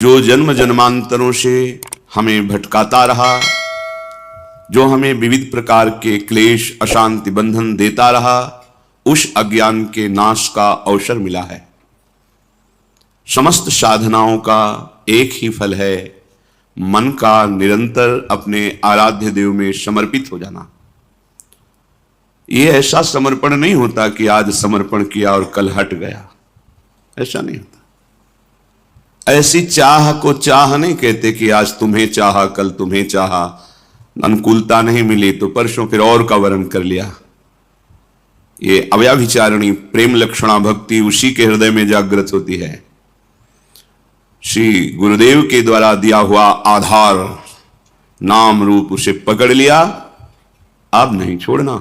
जो जन्म जन्मांतरों से हमें भटकाता रहा, जो हमें विविध प्रकार के क्लेश अशांति बंधन देता रहा, उस अज्ञान के नाश का अवसर मिला है। समस्त साधनाओं का एक ही फल है, मन का निरंतर अपने आराध्य देव में समर्पित हो जाना। ये ऐसा समर्पण नहीं होता कि आज समर्पण किया और कल हट गया, ऐसा नहीं होता। ऐसी चाह को चाह नहीं कहते कि आज तुम्हें चाहा कल तुम्हें चाहा, अनुकूलता नहीं मिली तो परसों फिर और का वर्ण कर लिया। ये अव्याभिचारणी प्रेम लक्षणा भक्ति उसी के हृदय में जागृत होती है। श्री गुरुदेव के द्वारा दिया हुआ आधार नाम रूप उसे पकड़ लिया, अब नहीं छोड़ना।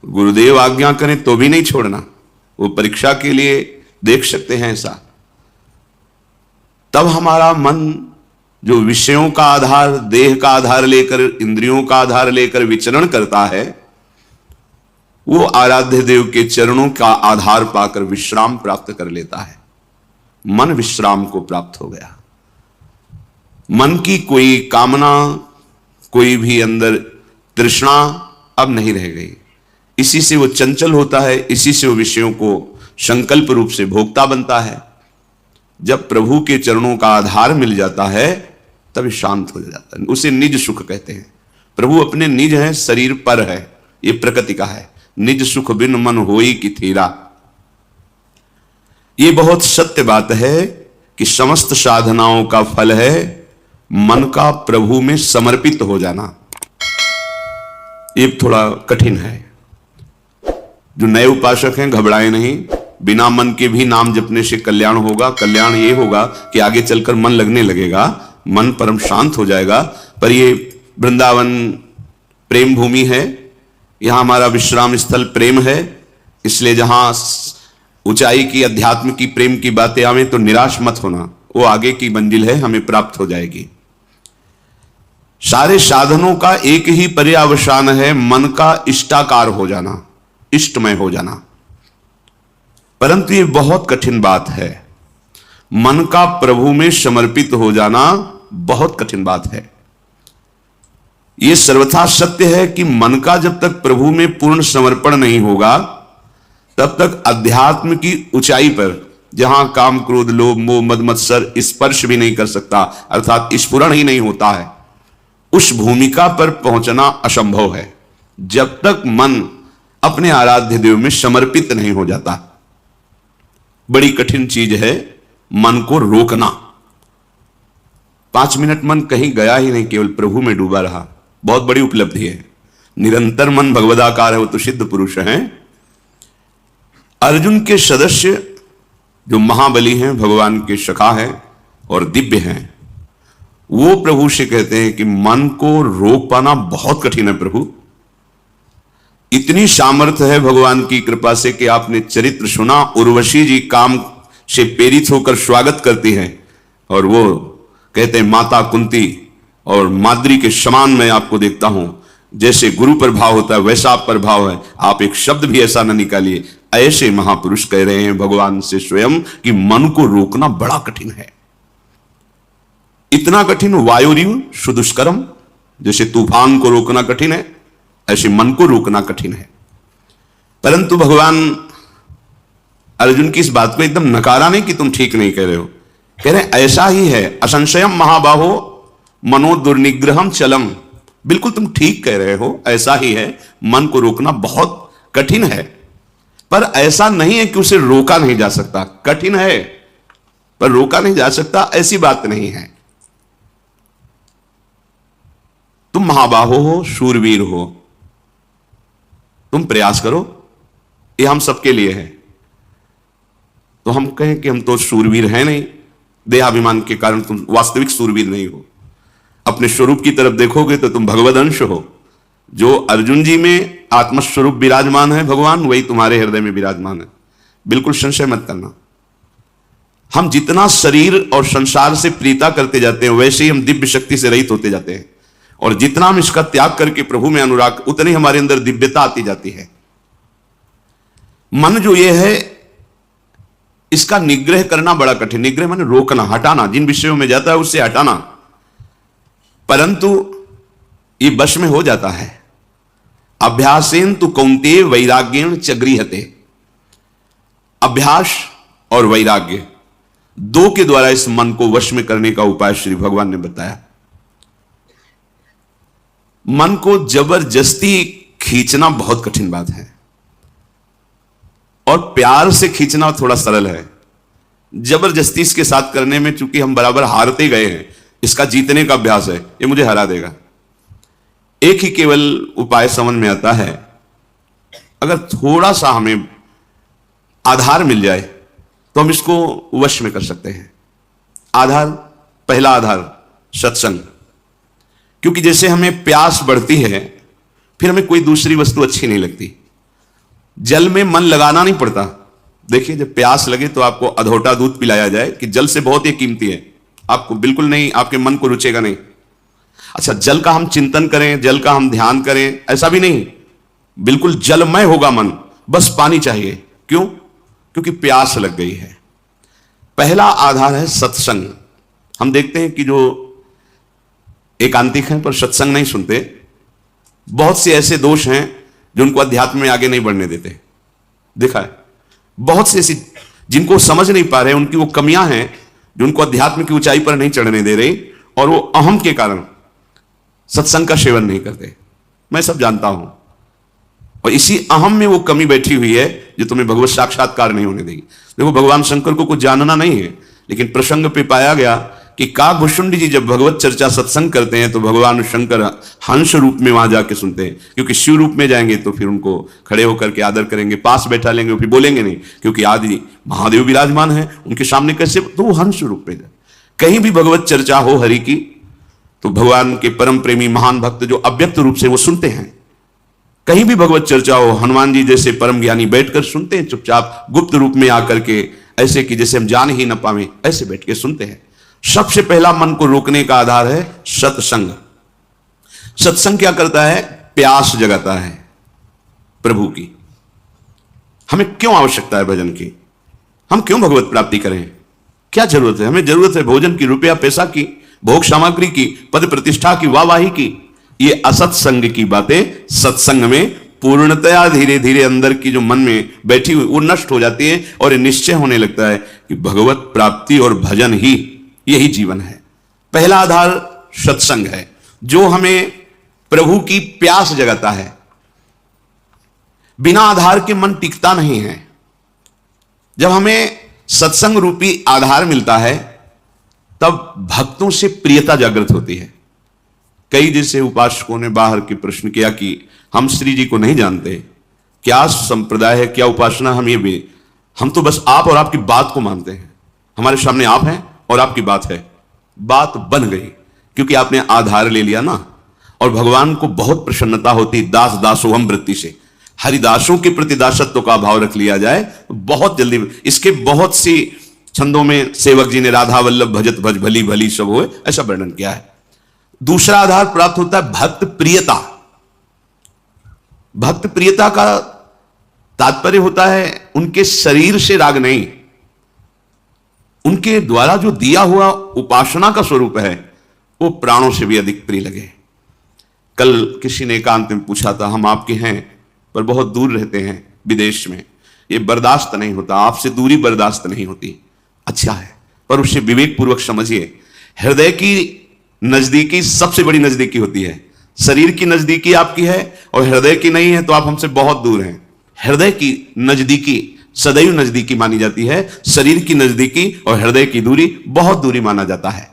गुरुदेव आज्ञा करें तो भी नहीं छोड़ना। वो परीक्षा के लिए देख सकते हैं ऐसा। तब हमारा मन जो विषयों का आधार, देह का आधार लेकर, इंद्रियों का आधार लेकर विचरण करता है, वो आराध्य देव के चरणों का आधार पाकर विश्राम प्राप्त कर लेता है। मन विश्राम को प्राप्त हो गया। मन की कोई कामना, कोई भी अंदर तृष्णा अब नहीं रह गई। इसी से वो चंचल होता है, इसी से वो विषयों को संकल्प रूप से भोगता बनता है। जब प्रभु के चरणों का आधार मिल जाता है तभी शांत हो जाता है। उसे निज सुख कहते हैं। प्रभु अपने निज हैं, शरीर पर है, ये प्रकृति का है। निज सुख बिन मन होई कि थीरा। ये बहुत सत्य बात है कि समस्त साधनाओं का फल है मन का प्रभु में समर्पित हो जाना। ये थोड़ा कठिन है। जो नए उपासक हैं घबराए नहीं, बिना मन के भी नाम जपने से कल्याण होगा। कल्याण ये होगा कि आगे चलकर मन लगने लगेगा, मन परम शांत हो जाएगा। पर ये वृंदावन प्रेम भूमि है, यहां हमारा विश्राम स्थल प्रेम है। इसलिए जहां ऊंचाई की अध्यात्म की प्रेम की बातें आवे तो निराश मत होना, वो आगे की मंजिल है, हमें प्राप्त हो जाएगी। सारे साधनों का एक ही पर्यावसान है, मन का इष्टाकार हो जाना, इष्टमय हो जाना। परंतु ये बहुत कठिन बात है। मन का प्रभु में समर्पित हो जाना बहुत कठिन बात है। यह सर्वथा सत्य है कि मन का जब तक प्रभु में पूर्ण समर्पण नहीं होगा तब तक अध्यात्म की ऊंचाई पर, जहां काम क्रोध लोभ मोह मद मत्सर स्पर्श भी नहीं कर सकता, अर्थात स्फुरण ही नहीं होता है, उस भूमिका पर पहुंचना असंभव है जब तक मन अपने आराध्य देव में समर्पित नहीं हो जाता। बड़ी कठिन चीज है मन को रोकना। 5 मिनट मन कहीं गया ही नहीं, केवल प्रभु में डूबा रहा, बहुत बड़ी उपलब्धि है। निरंतर मन भगवदाकार है, वो तो सिद्ध पुरुष हैं। अर्जुन के सदस्य जो महाबली हैं, भगवान के सखा हैं और दिव्य हैं, वो प्रभु से कहते हैं कि मन को रोक पाना बहुत कठिन है प्रभु। इतनी सामर्थ्य है भगवान की कृपा से कि आपने चरित्र सुना, उर्वशी जी काम से प्रेरित होकर स्वागत करती हैं और वो कहते हैं माता कुंती और माद्री के समान मैं आपको देखता हूं। जैसे गुरु पर भाव होता है वैसा आप पर भाव है, आप एक शब्द भी ऐसा न निकालिए। ऐसे महापुरुष कह रहे हैं भगवान से स्वयं कि मन को रोकना बड़ा कठिन है। इतना कठिन वायुरिव सुदुष्करम, जैसे तूफान को रोकना कठिन है, ऐसे मन को रोकना कठिन है। परंतु भगवान अर्जुन की इस बात को एकदम नकारा नहीं कि तुम ठीक नहीं कह रहे हो, कह रहे ऐसा ही है। असंशयम महाबाहो मनो दुर्निग्रहम चलम। बिल्कुल तुम ठीक कह रहे हो, ऐसा ही है। मन को रोकना बहुत कठिन है, पर ऐसा नहीं है कि उसे रोका नहीं जा सकता। कठिन है पर रोका नहीं जा सकता, ऐसी बात नहीं है। तुम महाबाहो हो, शूरवीर हो, तुम प्रयास करो, ये हम सबके लिए है। तो हम कहें कि हम तो शूरवीर हैं नहीं, देहाभिमान के कारण तुम वास्तविक शूरवीर नहीं हो। अपने स्वरूप की तरफ देखोगे तो तुम भगवद अंश हो। जो अर्जुन जी में आत्मस्वरूप विराजमान है भगवान, वही तुम्हारे हृदय में विराजमान है। बिल्कुल संशय मत करना। हम जितना शरीर और संसार से प्रीता करते जाते हैं, वैसे ही हम दिव्य शक्ति से रहित होते जाते हैं। और जितना हम इसका त्याग करके प्रभु में अनुराग, उतनी हमारे अंदर दिव्यता आती जाती है। मन जो ये है, इसका निग्रह करना बड़ा कठिन। निग्रह माने रोकना, हटाना, जिन विषयों में जाता है उससे हटाना। परंतु ये वश में हो जाता है। अभ्यासेन तु कौन्तेय वैराग्येण च गृह्यते। अभ्यास और वैराग्य दो के द्वारा इस मन को वश में करने का उपाय श्री भगवान ने बताया। मन को जबरदस्ती खींचना बहुत कठिन बात है और प्यार से खींचना थोड़ा सरल है। जबरदस्ती इसके साथ करने में चूंकि हम बराबर हारते गए हैं, इसका जीतने का अभ्यास है, ये मुझे हरा देगा। एक ही केवल उपाय समझ में आता है, अगर थोड़ा सा हमें आधार मिल जाए तो हम इसको वश में कर सकते हैं। आधार, पहला आधार सत्संग। क्योंकि जैसे हमें प्यास बढ़ती है फिर हमें कोई दूसरी वस्तु अच्छी नहीं लगती। जल में मन लगाना नहीं पड़ता। देखिए, जब प्यास लगे तो आपको अधोटा दूध पिलाया जाए कि जल से बहुत ही कीमती है, आपको बिल्कुल नहीं, आपके मन को रुचेगा नहीं। अच्छा, जल का हम चिंतन करें, जल का हम ध्यान करें, ऐसा भी नहीं, बिल्कुल जलमय होगा मन, बस पानी चाहिए। क्यों? क्योंकि प्यास लग गई है। पहला आधार है सत्संग। हम देखते हैं कि जो एकांतिक हैं पर सत्संग नहीं सुनते, बहुत से ऐसे दोष हैं जो उनको अध्यात्म में आगे नहीं बढ़ने देते। देखा है, बहुत से ऐसी जिनको समझ नहीं पा रहे, उनकी वो कमियां हैं जो उनको अध्यात्म की ऊंचाई पर नहीं चढ़ने दे रही, और वो अहम के कारण सत्संग का सेवन नहीं करते। मैं सब जानता हूं, और इसी अहम में वो कमी बैठी हुई है जो तुम्हें भगवत साक्षात्कार नहीं होने देगी। देखो, भगवान शंकर को कुछ जानना नहीं है, लेकिन प्रसंग पे पाया गया कि काकभुषुंडी जी जब भगवत चर्चा सत्संग करते हैं तो भगवान शंकर हंस रूप में वहां जाके सुनते हैं। क्योंकि शिव रूप में जाएंगे तो फिर उनको खड़े होकर के आदर करेंगे, पास बैठा लेंगे, फिर बोलेंगे नहीं, क्योंकि आदि महादेव विराजमान है उनके सामने, कैसे? तो वो हंस रूप में जाए। कहीं भी भगवत चर्चा हो हरि की तो भगवान के परम प्रेमी महान भक्त जो अव्यक्त रूप से वो सुनते हैं। कहीं भी भगवत चर्चा हो, हनुमान जी जैसे परम ज्ञानी बैठकर सुनते हैं, चुपचाप गुप्त रूप में आकर के, ऐसे कि जैसे हम जान ही न पावे, ऐसे बैठ के सुनते हैं। सबसे पहला मन को रोकने का आधार है सत्संग। सत्संग क्या करता है? प्यास जगाता है प्रभु की। हमें क्यों आवश्यकता है भजन की? हम क्यों भगवत प्राप्ति करें? क्या जरूरत है? हमें जरूरत है भोजन की, रुपया पैसा की, भोग सामग्री की, पद प्रतिष्ठा की, वाहवाही की। ये असत्संग की बातें सत्संग में पूर्णतया धीरे धीरे अंदर की जो मन में बैठी हुई वो नष्ट हो जाती है, और निश्चय होने लगता है कि भगवत प्राप्ति और भजन ही यही जीवन है। पहला आधार सत्संग है जो हमें प्रभु की प्यास जगाता है। बिना आधार के मन टिकता नहीं है। जब हमें सत्संग रूपी आधार मिलता है तब भक्तों से प्रियता जागृत होती है। कई जैसे उपासकों ने बाहर के प्रश्न किया कि हम श्री जी को नहीं जानते, क्या संप्रदाय है, क्या उपासना, हम तो बस आप और आपकी बात को मानते हैं। हमारे सामने आप हैं और आपकी बात है। बात बन गई क्योंकि आपने आधार ले लिया ना। और भगवान को बहुत प्रसन्नता होती दास दासोहम वृत्ति से। हरिदासों के प्रति दासत्व का भाव रख लिया जाए तो बहुत जल्दी, इसके बहुत सी छंदों में सेवक जी ने राधा वल्लभ भजत भज भली भली सब होए, ऐसा वर्णन किया है। दूसरा आधार प्राप्त होता है भक्त प्रियता। भक्त प्रियता का तात्पर्य होता है उनके शरीर से राग नहीं, उनके द्वारा जो दिया हुआ उपासना का स्वरूप है वो प्राणों से भी अधिक प्रिय लगे। कल किसी ने एकांत में पूछा था, हम आपके हैं पर बहुत दूर रहते हैं विदेश में, ये बर्दाश्त नहीं होता, आपसे दूरी बर्दाश्त नहीं होती। अच्छा है, पर उसे विवेक पूर्वक समझिए। हृदय की नजदीकी सबसे बड़ी नजदीकी होती है। शरीर की नजदीकी आपकी है और हृदय की नहीं है तो आप हमसे बहुत दूर हैं। हृदय की नजदीकी सदैव नजदीकी मानी जाती है, शरीर की नजदीकी और हृदय की दूरी बहुत दूरी माना जाता है।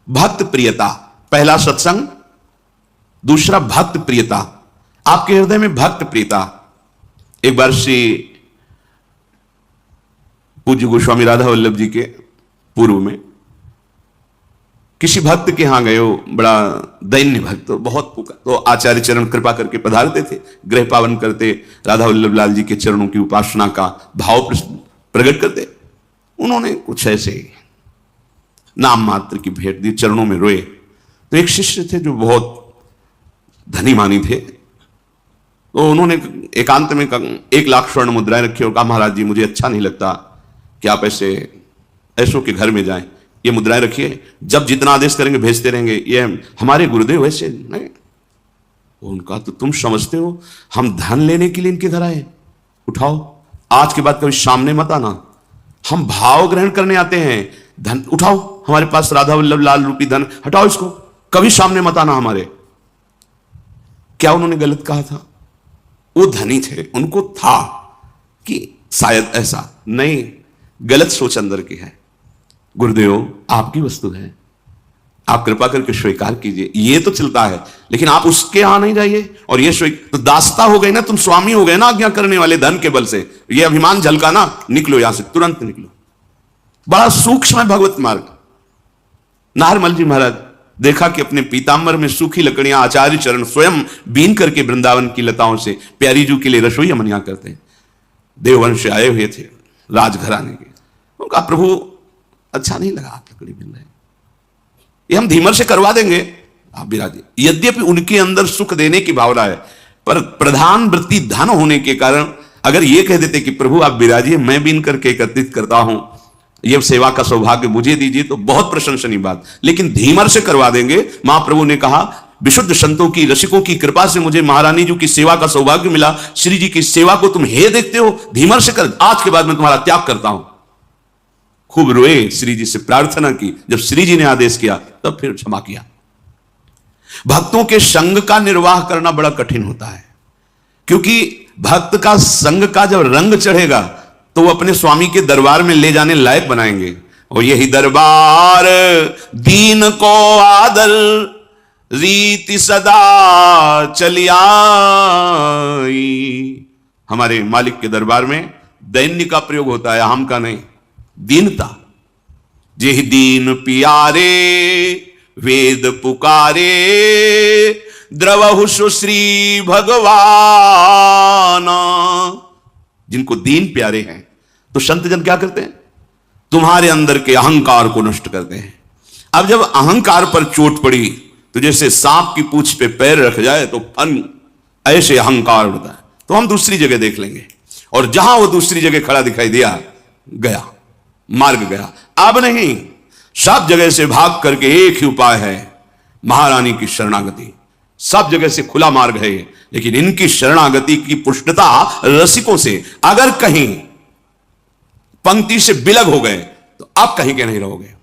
भक्त प्रियता, पहला सत्संग, दूसरा भक्त प्रियता। आपके हृदय में भक्त प्रियता। एक बार श्री पूज्य गोस्वामी राधा वल्लभ जी के पूर्व में किसी भक्त के यहां गए, हो बड़ा दैन्य भक्त, बहुत पुकार, तो आचार्य चरण कृपा करके पधारते थे, गृह पावन करते, राधा वल्लभ लाल जी के चरणों की उपासना का भाव प्रकट करते। उन्होंने कुछ ऐसे नाम मात्र की भेंट दी, चरणों में रोए। तो एक शिष्य थे जो बहुत धनी मानी थे, तो उन्होंने एकांत में 1,00,000 स्वर्ण मुद्राएं रखी और कहा, महाराज जी मुझे अच्छा नहीं लगता कि आप ऐसों के घर में जाएं, ये मुद्राएं रखिए, जब जितना आदेश करेंगे भेजते रहेंगे, ये हमारे गुरुदेव वैसे नहीं। उनका तो तुम समझते हो हम धन लेने के लिए इनके घर आए, उठाओ, आज के बाद कभी सामने मत आना, हम भाव ग्रहण करने आते हैं, धन उठाओ, हमारे पास राधा वल्लभ लाल रूपी धन, हटाओ इसको, कभी सामने मत आना हमारे। क्या उन्होंने गलत कहा था? वो धनी थे, उनको था कि शायद ऐसा नहीं, गलत सोच अंदर की है। गुरुदेव आपकी वस्तु है, आप कृपा करके स्वीकार कीजिए, ये तो चलता है, लेकिन आप उसके यहां नहीं जाइए। और ये तो दासता हो गई ना, तुम स्वामी हो गए ना आज्ञा करने वाले, धन के बल से ये अभिमान झलका ना, निकलो यहां से, तुरंत निकलो। बड़ा सूक्ष्म है भगवत मार्ग। नारमल जी महाराज देखा कि अपने पीताम्बर में सूखी लकड़ियां आचार्य चरण स्वयं बीन करके वृंदावन की लताओं से प्यारी जू के लिए रसोई अमनिया करते हैं। देववंश आए हुए थे राजघराने के, उनका प्रभु अच्छा नहीं लगा आप लकड़ी बिन रहे, ये हम धीमर से करवा देंगे, आप विराजिए। यद्यपि उनके अंदर सुख देने की भावना है, पर प्रधान वृत्ति धन होने के कारण अगर ये कह देते कि प्रभु आप विराजिए, मैं बीन करके एकत्रित करता हूं, यह सेवा का सौभाग्य मुझे दीजिए, तो बहुत प्रशंसनीय बात, लेकिन धीमर से करवा देंगे। महाप्रभु ने कहा, विशुद्ध संतों की रसिकों की कृपा से मुझे महारानी जी की सेवा का सौभाग्य मिला, श्री जी की सेवा को तुम हे देखते हो, धीमर से कर, आज के बाद मैं तुम्हारा त्याग करता हूं। खूब रोए, श्री जी से प्रार्थना की, जब श्री जी ने आदेश किया तब फिर क्षमा किया। भक्तों के संग का निर्वाह करना बड़ा कठिन होता है, क्योंकि भक्त का संग का जब रंग चढ़ेगा तो वो अपने स्वामी के दरबार में ले जाने लायक बनाएंगे। और यही दरबार दीन को आदर रीति सदा चली आई। हमारे मालिक के दरबार में दैन्य का प्रयोग होता है, अहम का नहीं, दीनता। जेहि दीन पियारे वेद पुकारे, द्रवहु सुश्री भगवान। जिनको दीन प्यारे हैं तो संत जन क्या करते हैं? तुम्हारे अंदर के अहंकार को नष्ट करते हैं। अब जब अहंकार पर चोट पड़ी तो जैसे सांप की पूंछ पे पैर रख जाए तो फन ऐसे अहंकार उड़ता है, तो हम दूसरी जगह देख लेंगे। और जहां वो दूसरी जगह खड़ा दिखाई दिया, गया मार्ग गया। अब नहीं, सब जगह से भाग करके एक ही उपाय है, महारानी की शरणागति। सब जगह से खुला मार्ग है, लेकिन इनकी शरणागति की पुष्टता रसिकों से। अगर कहीं पंक्ति से बिलग हो गए तो आप कहीं के नहीं रहोगे,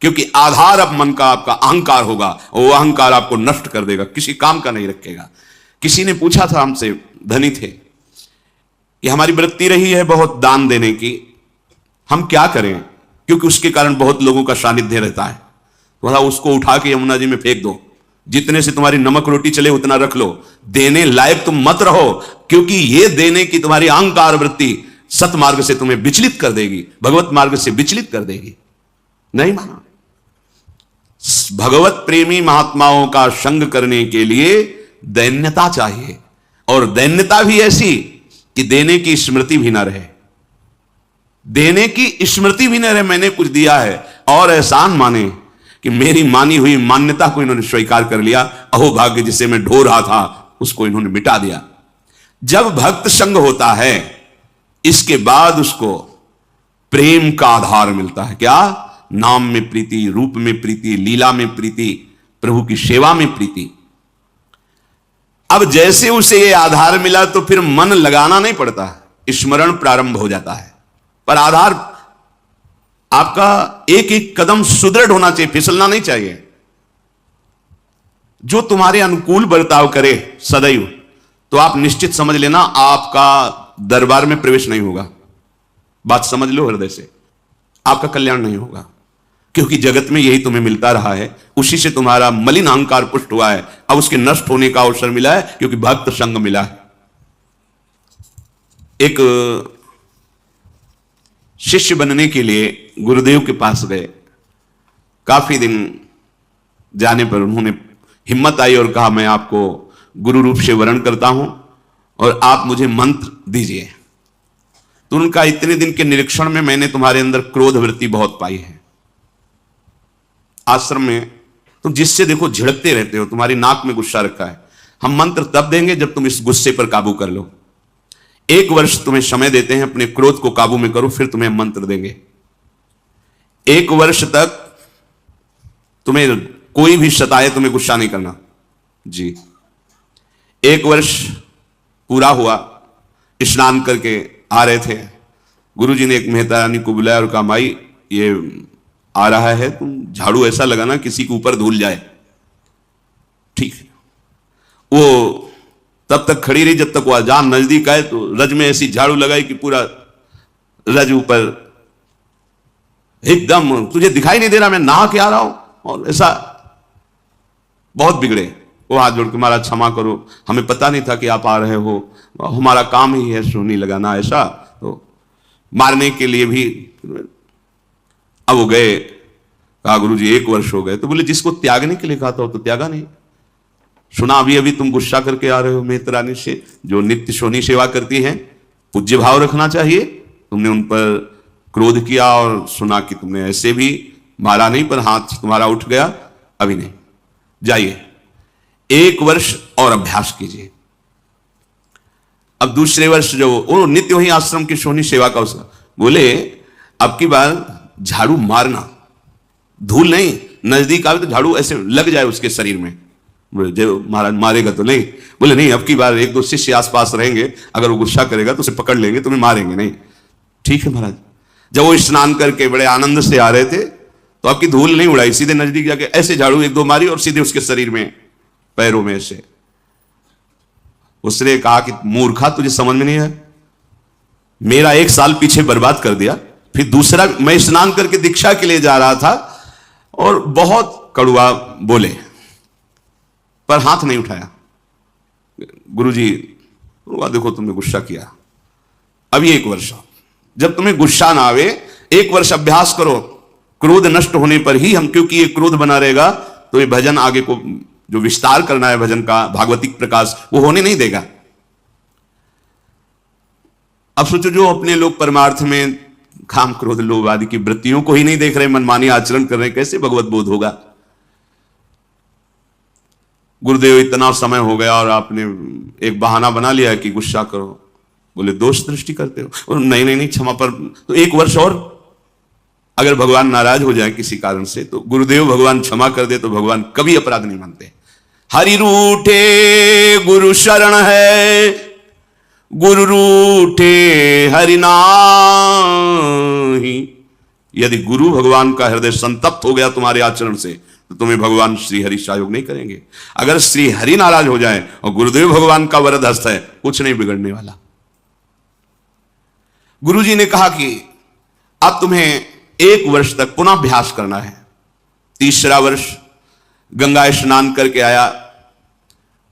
क्योंकि आधार अब मन का आपका अहंकार होगा, और वो अहंकार आपको नष्ट कर देगा, किसी काम का नहीं रखेगा। किसी ने पूछा था हमसे, धनी थे, कि हमारी वृत्ति रही है बहुत दान देने की, हम क्या करें, क्योंकि उसके कारण बहुत लोगों का सानिध्य रहता है। बोला उसको उठा के यमुना जी में फेंक दो, जितने से तुम्हारी नमक रोटी चले उतना रख लो, देने लायक तुम मत रहो, क्योंकि ये देने की तुम्हारी अहंकार वृत्ति सतमार्ग से तुम्हें विचलित कर देगी, भगवत मार्ग से विचलित कर देगी। नहीं माना। भगवत प्रेमी महात्माओं का संग करने के लिए दैन्यता चाहिए, और दैन्यता भी ऐसी कि देने की स्मृति भी ना रहे, देने की स्मृति भी न रहे। मैंने कुछ दिया है और एहसान माने कि मेरी मानी हुई मान्यता को इन्होंने स्वीकार कर लिया। अहो भाग्य, जिसे मैं ढो रहा था उसको इन्होंने मिटा दिया। जब भक्त संग होता है, इसके बाद उसको प्रेम का आधार मिलता है। क्या? नाम में प्रीति, रूप में प्रीति, लीला में प्रीति, प्रभु की सेवा में प्रीति। अब जैसे उसे ये आधार मिला तो फिर मन लगाना नहीं पड़ता, स्मरण प्रारंभ हो जाता है। पर आधार आपका एक एक कदम सुदृढ़ होना चाहिए, फिसलना नहीं चाहिए। जो तुम्हारे अनुकूल बर्ताव करे सदैव, तो आप निश्चित समझ लेना आपका दरबार में प्रवेश नहीं होगा। बात समझ लो हृदय से, आपका कल्याण नहीं होगा, क्योंकि जगत में यही तुम्हें मिलता रहा है, उसी से तुम्हारा मलिन अहंकार पुष्ट हुआ है। अब उसके नष्ट होने का अवसर मिला है, क्योंकि भक्त संग मिला है। एक शिष्य बनने के लिए गुरुदेव के पास गए। काफी दिन जाने पर उन्होंने हिम्मत आई और कहा, मैं आपको गुरु रूप से वरण करता हूं और आप मुझे मंत्र दीजिए। तो उनका, इतने दिन के निरीक्षण में मैंने तुम्हारे अंदर क्रोध वृत्ति बहुत पाई है। आश्रम में तुम जिससे देखो झिड़कते रहते हो, तुम्हारी नाक में गुस्सा रखा है। हम मंत्र तब देंगे जब तुम इस गुस्से पर काबू कर लो। 1 वर्ष तुम्हें समय देते हैं, अपने क्रोध को काबू में करो, फिर तुम्हें हम मंत्र देंगे। 1 वर्ष तक तुम्हें कोई भी सताए, तुम्हें गुस्सा नहीं करना जी। 1 वर्ष पूरा हुआ, स्नान करके आ रहे थे, गुरुजी ने एक मेहता रानी को बुलाया और कहा, माई ये आ रहा है, तुम झाड़ू ऐसा लगाना किसी के ऊपर धूल जाए। ठीक है। वो तब तक खड़ी रही जब तक वो अजान नजदीक आए, तो रज में ऐसी झाड़ू लगाई कि पूरा रज ऊपर एकदम, तुझे दिखाई नहीं दे रहा मैं नहा के आ रहा हूं, और ऐसा बहुत बिगड़े। वो हाथ जोड़ के, महाराज क्षमा करो, हमें पता नहीं था कि आप आ रहे हो, हमारा काम ही है सोनी लगाना, ऐसा तो मारने के लिए भी। अब वो गए, कहा गुरुजी 1 वर्ष हो गए। तो बोले जिसको त्यागने के लिए कहा था वो तो त्यागा नहीं। सुना अभी अभी तुम गुस्सा करके आ रहे हो मेहतरानी से, जो नित्य सोनी सेवा करती हैं, पूज्य भाव रखना चाहिए। तुमने उन पर क्रोध किया और सुना कि तुमने ऐसे भी मारा नहीं, पर हाथ तुम्हारा उठ गया, अभी नहीं, जाइए 1 वर्ष और अभ्यास कीजिए। अब दूसरे वर्ष जो वो नित्य वही आश्रम की सोनी सेवा का उसका, बोले अब की बार झाड़ू मारना, धूल नहीं, नजदीक आवे तो झाड़ू ऐसे लग जाए उसके शरीर में। बोले जो महाराज मारेगा तो नहीं? बोले नहीं, अब की बार 1-2 शिष्य आसपास रहेंगे, अगर वो गुस्सा करेगा तो उसे पकड़ लेंगे, तुम्हें मारेंगे नहीं। ठीक है महाराज। जब वो स्नान करके बड़े आनंद से आ रहे थे तो आपकी धूल नहीं उड़ाई, सीधे नजदीक जाके ऐसे झाड़ू 1-2 मारी और सीधे उसके शरीर में, पैरों में से। उसने कहा कि मूर्खा, तुझे समझ में नहीं है, मेरा 1 साल पीछे बर्बाद कर दिया। फिर दूसरा, मैं स्नान करके दीक्षा के लिए जा रहा था और बहुत कड़वा बोले, पर हाथ नहीं उठाया। गुरुजी देखो तुमने गुस्सा किया, अभी 1 वर्ष, जब तुम्हें गुस्सा ना आवे 1 वर्ष अभ्यास करो, क्रोध नष्ट होने पर ही हम, क्योंकि ये क्रोध बना रहेगा तो ये भजन आगे को जो विस्तार करना है भजन का, भागवतिक प्रकाश, वो होने नहीं देगा। अब सोचो जो अपने लोग परमार्थ में काम क्रोध लोभ आदि की वृत्तियों को ही नहीं देख रहे, मनमानी आचरण कर रहे, कैसे भगवत बोध होगा? गुरुदेव इतना समय हो गया और आपने एक बहाना बना लिया कि गुस्सा करो। बोले दोष दृष्टि करते हो? और नहीं नहीं नहीं, क्षमा पर तो 1 वर्ष और, अगर भगवान नाराज हो जाए किसी कारण से तो गुरुदेव भगवान क्षमा कर दे, तो भगवान कभी अपराध नहीं मानते। हरि रूठे गुरु शरण है, गुरु रूठे हरि नाहि। यदि गुरु भगवान का हृदय संतप्त हो गया तुम्हारे आचरण से तो तुम्हें भगवान श्री हरि सहयोग नहीं करेंगे। अगर श्री हरि नाराज हो जाए और गुरुदेव भगवान का वरद हस्त है, कुछ नहीं बिगड़ने वाला। गुरुजी ने कहा कि अब तुम्हें 1 वर्ष तक पुनः अभ्यास करना है। 3रा वर्ष गंगा स्नान करके आया,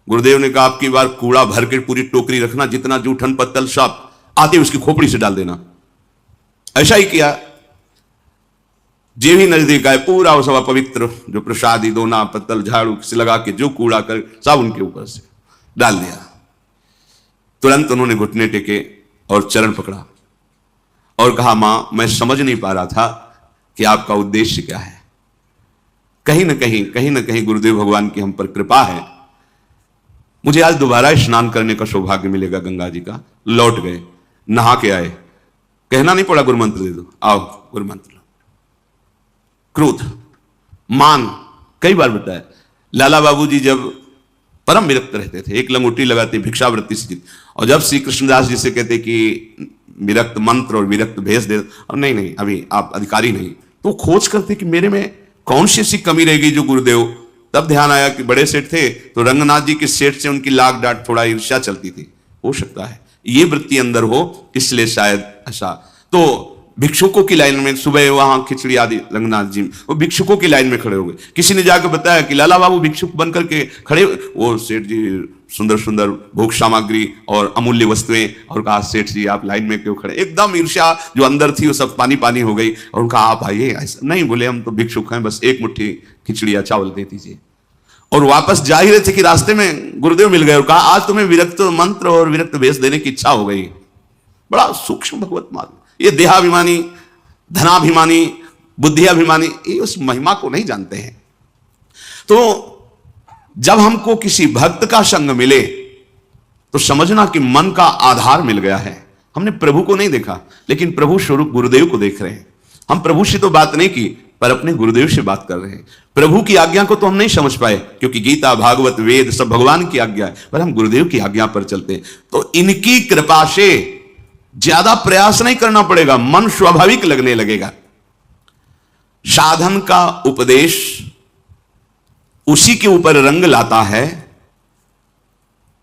गुरुदेव ने कहा आपकी बार कूड़ा भर के पूरी टोकरी रखना, जितना जूठन पत्तल सब आते उसकी खोपड़ी से डाल देना। ऐसा ही किया। जे भी नजदीक आए पूरा वो सब पवित्र, जो प्रसादी दोना पत्तल झाड़ू से लगा के जो कूड़ा कर सब उनके ऊपर से डाल दिया। तुरंत उन्होंने घुटने टेके और चरण पकड़ा और कहा मां, मैं समझ नहीं पा रहा था कि आपका उद्देश्य क्या है। कहीं ना कहीं गुरुदेव भगवान की हम पर कृपा है, मुझे आज दोबारा स्नान करने का सौभाग्य मिलेगा गंगा जी का। लौट गए, नहा के आए, कहना नहीं पड़ा गुरु मंत्र दे दो, आओ गुरु मंत्र। क्रोध मान कई बार बताया, लाला बाबूजी जब परम विरक्त रहते थे, एक लंगोटी लगाते भिक्षावृत्ति से जीत, और जब श्री कृष्णदास जी से कहते कि विरक्त मंत्र और विरक्त भेष दे, और नहीं अभी आप अधिकारी नहीं, तो खोज करते कि मेरे में कौन सी ऐसी कमी रहेगी जो गुरुदेव। तब ध्यान आया कि बड़े सेठ थे तो रंगनाथ जी के सेठ से उनकी लाग डांट थोड़ा ईर्ष्या चलती थी, हो सकता है ये वृत्ति अंदर हो, इसलिए शायद ऐसा। तो भिक्षुकों की लाइन में सुबह वहां खिचड़ी आदि रंगनाथ जी, वो भिक्षुकों की लाइन में खड़े हो गए। किसी ने जाकर बताया कि लाला बाबू भिक्षुक बन करके खड़े, वो सेठ जी सुंदर सुंदर भोग सामग्री और अमूल्य वस्तुएं, और कहा सेठ जी आप लाइन में क्यों खड़े? एकदम ईर्ष्या जो अंदर थी वो सब पानी पानी हो गई, और उनका आप आइए। ऐसा नहीं, बोले हम तो भिक्षुक हैं, बस 1 मुट्ठी खिचड़ी या चावल दे दीजिए। और वापस जा ही रहे थे कि रास्ते में गुरुदेव मिल गए और कहा आज तुम्हें विरक्त मंत्र और विरक्त भेष देने की इच्छा हो गई। बड़ा सूक्ष्म भगवत मार्ग। ये देहाभिमानी, धनाभिमानी, बुद्धियाभिमानी, ये उस महिमा को नहीं जानते हैं। तो जब हमको किसी भक्त का संग मिले तो समझना कि मन का आधार मिल गया है। हमने प्रभु को नहीं देखा, लेकिन प्रभु स्वरूप गुरुदेव को देख रहे हैं। हम प्रभु से तो बात नहीं की, पर अपने गुरुदेव से बात कर रहे हैं। प्रभु की आज्ञा को तो हम नहीं समझ पाए, क्योंकि गीता, भागवत, वेद सब भगवान की आज्ञा है, पर हम गुरुदेव की आज्ञा पर चलते हैं। तो इनकी कृपा से ज्यादा प्रयास नहीं करना पड़ेगा, मन स्वाभाविक लगने लगेगा। साधन का उपदेश उसी के ऊपर रंग लाता है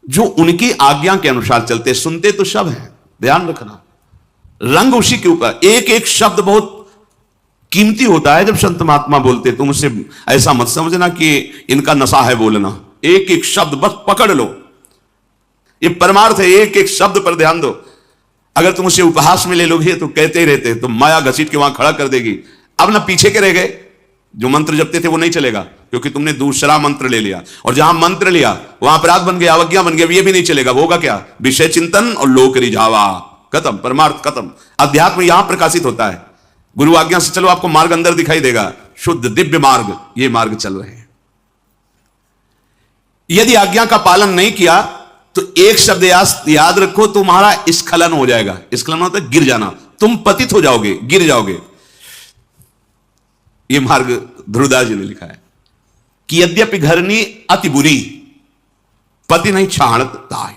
जो उनकी आज्ञा के अनुसार चलते। सुनते तो सब हैं, ध्यान रखना, रंग उसी के ऊपर। एक एक शब्द बहुत कीमती होता है। जब संत महात्मा बोलते तुम उसे ऐसा मत समझना कि इनका नशा है बोलना। एक एक शब्द बस पकड़ लो, ये परमार्थ है। एक एक शब्द पर ध्यान दो। अगर तुम उसे उपहास में ले लोगे तो कहते ही रहते, तो माया घसीट के वहां खड़ा कर देगी। अब ना पीछे के रह गए, जो मंत्र जपते थे वो नहीं चलेगा, क्योंकि तुमने दूसरा मंत्र ले लिया, और जहां मंत्र लिया वहां अपराध बन गया, अवज्ञा बन गया, ये भी नहीं चलेगा। होगा क्या? विषय चिंतन और लोक रिझावा, खत्म, परमार्थ खत्म। अध्यात्म यहां प्रकाशित होता है। गुरु आज्ञा से चलो, आपको मार्ग अंदर दिखाई देगा, शुद्ध दिव्य मार्ग, ये मार्ग चल रहे हैं। यदि आज्ञा का पालन नहीं किया तो एक शब्द याद रखो, तुम्हारा स्खलन हो जाएगा। स्खलन होता है गिर जाना, तुम पतित हो जाओगे, गिर जाओगे। यह मार्ग ध्रुवदास जी ने लिखा है कि यद्यपि घरनी अति बुरी, पति नहीं छाणत ताय,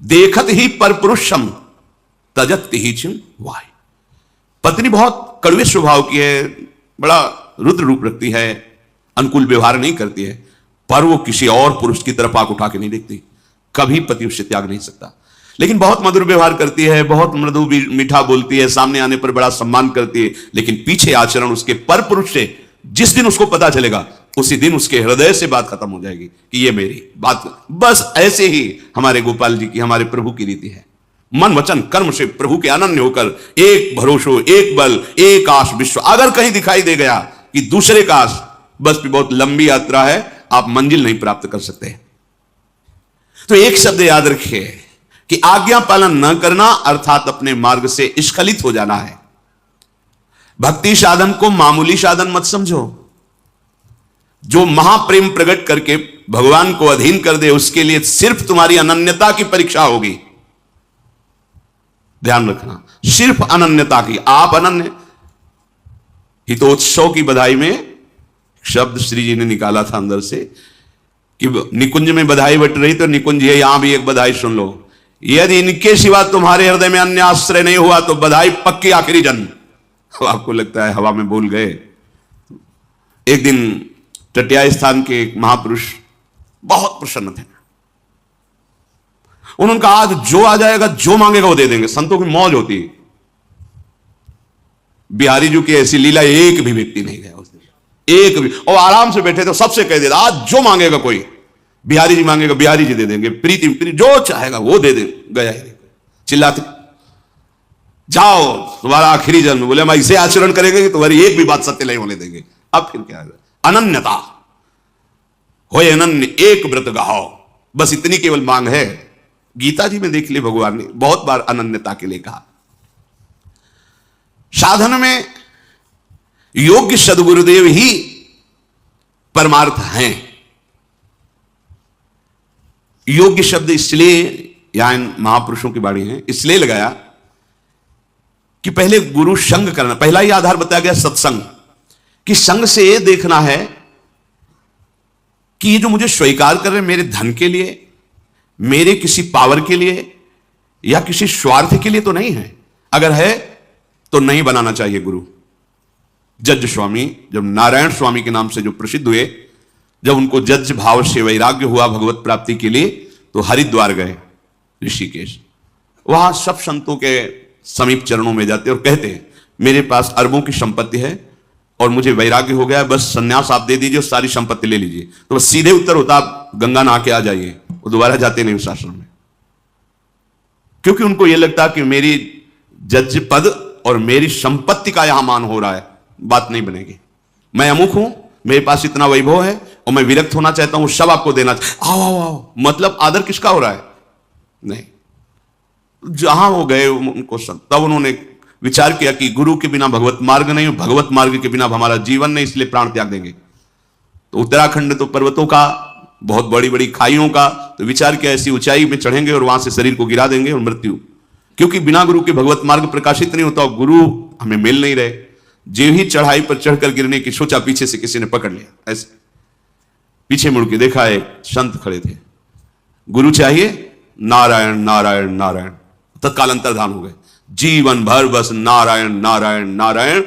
देखत ही पर पुरुषम तजत ही चिम वाय। पत्नी बहुत कड़वे स्वभाव की है, बड़ा रुद्र रूप रखती है, अनुकूल व्यवहार नहीं करती है, पर वो किसी और पुरुष की तरफ आंख उठा के नहीं देखती। कभी पति उससे त्याग नहीं सकता। लेकिन बहुत मधुर व्यवहार करती है, बहुत मृदु मीठा बोलती है, सामने आने पर बड़ा सम्मान करती है, लेकिन पीछे आचरण उसके पर पुरुष से जिस दिन उसको पता चलेगा, उसी दिन उसके हृदय से बात खत्म हो जाएगी कि ये मेरी बात। बस ऐसे ही हमारे गोपाल जी की, हमारे प्रभु की रीति है। मन वचन कर्म से प्रभु के अनन्य होकर, एक भरोसो, एक बल, एक आश विश्व। अगर कहीं दिखाई दे गया कि दूसरे का आश, बस भी बहुत लंबी यात्रा है, आप मंजिल नहीं प्राप्त कर सकते। तो एक शब्द याद रखिए कि आज्ञा पालन न करना अर्थात अपने मार्ग से स्खलित हो जाना है। भक्ति साधन को मामूली साधन मत समझो। जो महाप्रेम प्रकट करके भगवान को अधीन कर दे, उसके लिए सिर्फ तुम्हारी अनन्यता की परीक्षा होगी। ध्यान रखना, सिर्फ अनन्यता की। आप अनन्य। हितोत्सव की बधाई में शब्द श्री जी ने निकाला था अंदर से कि निकुंज में बधाई बट रही, तो निकुंज है, यहां भी एक बधाई सुन लो। यदि इनके सिवा तुम्हारे हृदय में अन्य आश्रय नहीं हुआ तो बधाई पक्की आखिरी जन्म। आपको लगता है हवा में बोल गए। एक दिन टटिया स्थान के एक महापुरुष बहुत प्रसन्न थे। उन्होंने कहा आज जो आ जाएगा, जो मांगेगा वो दे देंगे। संतों की मौज होती है। बिहारी जी की ऐसी लीला एक भी व्यक्ति नहीं गया उस दिन, एक भी। और आराम से बैठे थे, सबसे कह देता आज जो मांगेगा कोई, बिहारी जी मांगेगा बिहारी जी दे देंगे, प्रीति जो चाहेगा वो दे देंगे। गया ही नहीं। चिल्लाते जाओ तुम्हारा आखिरी जन्म। बोले हम ऐसे आचरण करेंगे कि तुम्हारी एक भी बात सत्य नहीं होने देंगे। अब फिर क्या है? अनन्यता होए अनन्य एक व्रत गाओ, बस इतनी केवल मांग है। गीता जी में देख लिए भगवान ने बहुत बार अनन्यता के लिए कहा। साधन में योग्य सदगुरुदेव ही परमार्थ हैं। योग्य शब्द इसलिए यहां इन महापुरुषों की बाणी है इसलिए लगाया कि पहले गुरु संग करना। पहला ही आधार बताया गया सत्संग, कि संग से ये देखना है कि ये जो मुझे स्वीकार कर रहे हैं मेरे धन के लिए, मेरे किसी पावर के लिए या किसी स्वार्थ के लिए तो नहीं है। अगर है तो नहीं बनाना चाहिए गुरु। जज स्वामी, जब नारायण स्वामी के नाम से जो प्रसिद्ध हुए, जब उनको जज भाव से वैराग्य हुआ भगवत प्राप्ति के लिए, तो हरिद्वार गए, ऋषिकेश। वहां सब संतों के समीप चरणों में जाते और कहते हैं मेरे पास अरबों की संपत्ति है और मुझे वैराग्य हो गया, बस सन्यास आप दे दीजिए, सारी संपत्ति ले लीजिए। तो बस सीधे उत्तर होता आप गंगा नहा के आ जाइए। वो दोबारा जाते नहीं उस आश्रम में, क्योंकि उनको यह लगता कि मेरी जज पद और मेरी संपत्ति का यहां मान हो रहा है, बात नहीं बनेगी। मैं अमुक हूं, मेरे पास इतना वैभव है और मैं विरक्त होना चाहता हूं, सब आपको देना। आओ आओ आओ, मतलब आदर किसका हो रहा है? नहीं। जहां वो गए उनको तब उन्होंने विचार किया कि गुरु के बिना भगवत मार्ग नहीं, भगवत मार्ग के बिना हमारा जीवन नहीं, इसलिए प्राण त्याग देंगे। तो उत्तराखंड तो पर्वतों का बहुत बड़ी बड़ी खाइयों का, तो विचार किया ऐसी ऊंचाई में चढ़ेंगे और वहां से शरीर को गिरा देंगे और मृत्यु, क्योंकि बिना गुरु के भगवत मार्ग प्रकाशित नहीं होता। गुरु हमें मिल नहीं रहे। जो ही चढ़ाई पर चढ़कर गिरने की सोचा, पीछे से किसी ने पकड़ लिया। ऐसे पीछे मुड़ के देखा, एक संत खड़े थे। गुरु चाहिए, नारायण नारायण नारायण, तत्काल अंतर्धान हो गए। जीवन भर बस नारायण नारायण नारायण।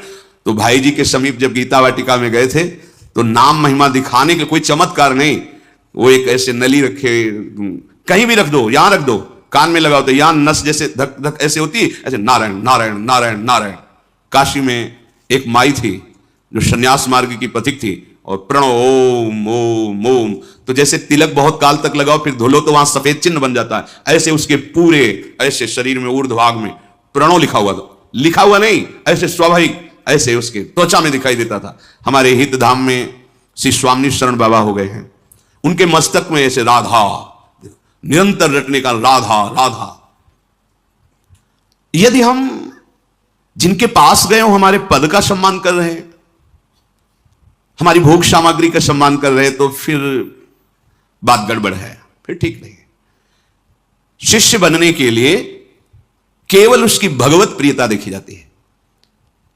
तो भाई जी के समीप जब गीता वाटिका में गए थे, तो नाम महिमा दिखाने के कोई चमत्कार नहीं, वो एक ऐसे नली रखे, कहीं भी रख दो, यहां रख दो, कान में लगाओ तो यहां नस जैसे धक धक ऐसे होती, ऐसे नारायण नारायण नारायण नारायण। काशी में एक माई थी जो संन्यास मार्ग की पथिक थी, और प्रणव ओम ओम ओम, तो जैसे तिलक बहुत काल तक लगाओ फिर धुलो तो वहां सफेद चिन्ह बन जाता है, ऐसे उसके पूरे ऐसे शरीर में ऊर्ध्व भाग में प्रणव लिखा हुआ था। लिखा हुआ नहीं, ऐसे स्वाभाविक ऐसे उसके त्वचा में दिखाई देता था। हमारे हित धाम में श्री स्वामी शरण बाबा हो गए हैं, उनके मस्तक में ऐसे राधा निरंतर रटने का, राधा राधा। यदि हम जिनके पास गए हो हमारे पद का सम्मान कर रहे हैं, हमारी भोग सामग्री का सम्मान कर रहे हैं, तो फिर बात गड़बड़ है, फिर ठीक नहीं है। शिष्य बनने के लिए केवल उसकी भगवत प्रियता देखी जाती है।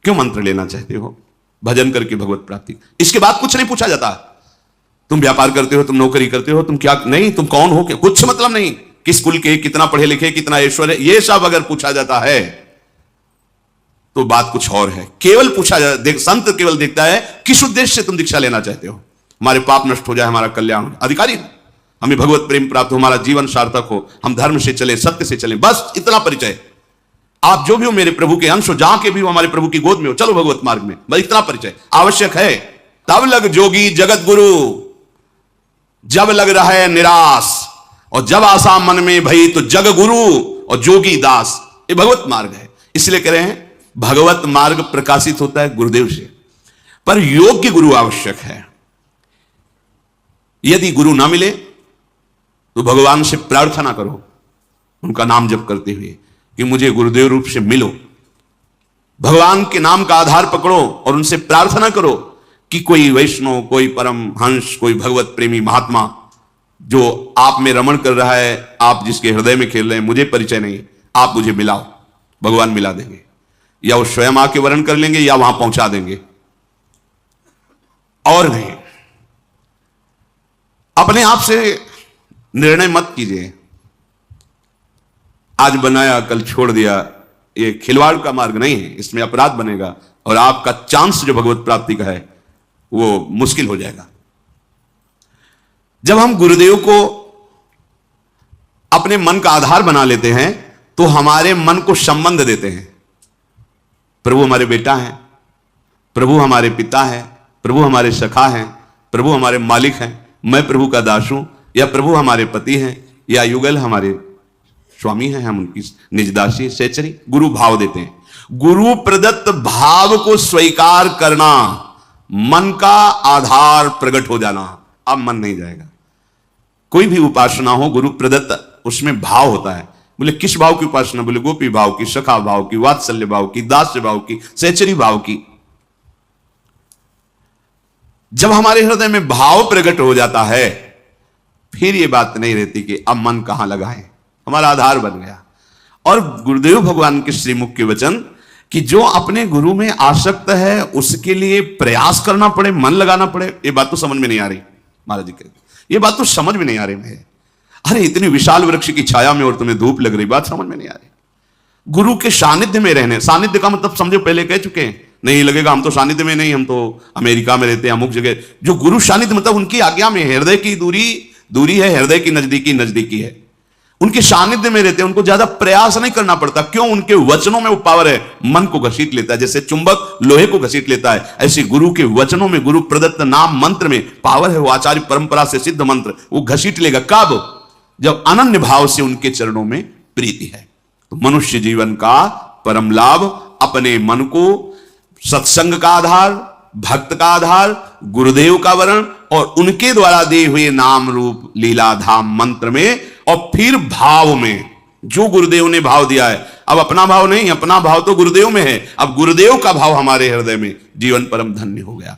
क्यों मंत्र लेना चाहते हो? भजन करके भगवत प्राप्ति, इसके बाद कुछ नहीं पूछा जाता। तुम व्यापार करते हो, तुम नौकरी करते हो, तुम क्या नहीं, तुम कौन हो, क्या, कुछ मतलब नहीं। किस कुल के, कितना पढ़े लिखे, कितना ऐश्वर्य, ये सब अगर पूछा जाता है तो बात कुछ और है। केवल पूछा जाता, संत केवल देखता है किस उद्देश्य से तुम दीक्षा लेना चाहते हो। हमारे पाप नष्ट हो जाए, हमारा कल्याण हो, अधिकारी हो, हमें भगवत प्रेम प्राप्त हो, हमारा जीवन सार्थक हो, हम धर्म से चले, सत्य से चले, बस इतना परिचय। आप जो भी हो मेरे प्रभु के अंश हो, जहां के भी हो हमारे प्रभु की गोद में हो, चलो भगवत मार्ग में, बस इतना परिचय आवश्यक है। तब लग जोगी जगत गुरु, जब लग रहा है निराश, और जब आशा मन में भई तो जग गुरु और जोगी दास। ये भगवत मार्ग है। इसलिए कह रहे हैं भगवत मार्ग प्रकाशित होता है गुरुदेव से, पर योग्य गुरु आवश्यक है। यदि गुरु ना मिले तो भगवान से प्रार्थना करो, उनका नाम जप करते हुए कि मुझे गुरुदेव रूप से मिलो। भगवान के नाम का आधार पकड़ो और उनसे प्रार्थना करो कि कोई वैष्णव, कोई परम हंस, कोई भगवत प्रेमी महात्मा जो आप में रमण कर रहा है, आप जिसके हृदय में खेल रहे हैं, मुझे परिचय नहीं, आप मुझे मिलाओ। भगवान मिला देंगे, या वो स्वयं आके वर्ण कर लेंगे या वहां पहुंचा देंगे, और नहीं। अपने आप से निर्णय मत कीजिए, आज बनाया कल छोड़ दिया, ये खिलवाड़ का मार्ग नहीं है, इसमें अपराध बनेगा और आपका चांस जो भगवत प्राप्ति का है वो मुश्किल हो जाएगा। जब हम गुरुदेव को अपने मन का आधार बना लेते हैं तो हमारे मन को संबंध देते हैं। प्रभु हमारे बेटा हैं, प्रभु हमारे पिता हैं, प्रभु हमारे सखा हैं, प्रभु हमारे मालिक हैं, मैं प्रभु का दास हूं, या प्रभु हमारे पति हैं, या युगल हमारे स्वामी हैं, हम उनकी निजदासी सेचरी। गुरु भाव देते हैं। गुरु प्रदत्त भाव को स्वीकार करना, मन का आधार प्रकट हो जाना, अब मन नहीं जाएगा। कोई भी उपासना हो गुरु प्रदत्त, उसमें भाव होता है। बोले किस भाव की उपासना? बोले गोपी भाव की, सखा भाव की, वात्सल्य भाव की, दास्य भाव की, सेचरी भाव की। जब हमारे हृदय में भाव प्रकट हो जाता है फिर यह बात नहीं रहती कि अब मन कहां लगाएं, हमारा आधार बन गया। और गुरुदेव भगवान के श्रीमुख के वचन कि जो अपने गुरु में आसक्त है उसके लिए प्रयास करना पड़े, मन लगाना पड़े, ये बात तो समझ में नहीं आ रही। महाराज जी कहते ये बात तो समझ में नहीं आ रही है। अरे इतनी विशाल वृक्ष की छाया में और तुम्हें धूप लग रही, बात समझ में नहीं आ रही। गुरु के सानिध्य में रहने, सानिध्य का मतलब समझो पहले कह चुके हैं, नहीं लगेगा हम तो सानिध्य में नहीं, हम तो अमेरिका में रहते हैं अमुक जगह। जो गुरु सानिध्य मतलब उनकी आज्ञा में, हृदय की दूरी है, हृदय की नजदीकी है, उनके सानिध्य में रहते हैं, उनको ज्यादा प्रयास नहीं करना पड़ता। क्यों? उनके वचनों में वो पावर है, मन को घसीट लेता है। जैसे चुंबक लोहे को घसीट लेता है, ऐसे गुरु के वचनों में, गुरु प्रदत्त नाम मंत्र में पावर है। वो आचार्य परंपरा से सिद्ध मंत्र वो घसीट लेगा। कब? जब अनन्य भाव से उनके चरणों में प्रीति है। तो मनुष्य जीवन का परम लाभ अपने मन को सत्संग का आधार, भक्त का आधार, गुरुदेव का वर्ण और उनके द्वारा दिए हुए नाम रूप लीला धाम मंत्र में, और फिर भाव में जो गुरुदेव ने भाव दिया है। अब अपना भाव नहीं, अपना भाव तो गुरुदेव में है, अब गुरुदेव का भाव हमारे हृदय में, जीवन परम धन्य हो गया।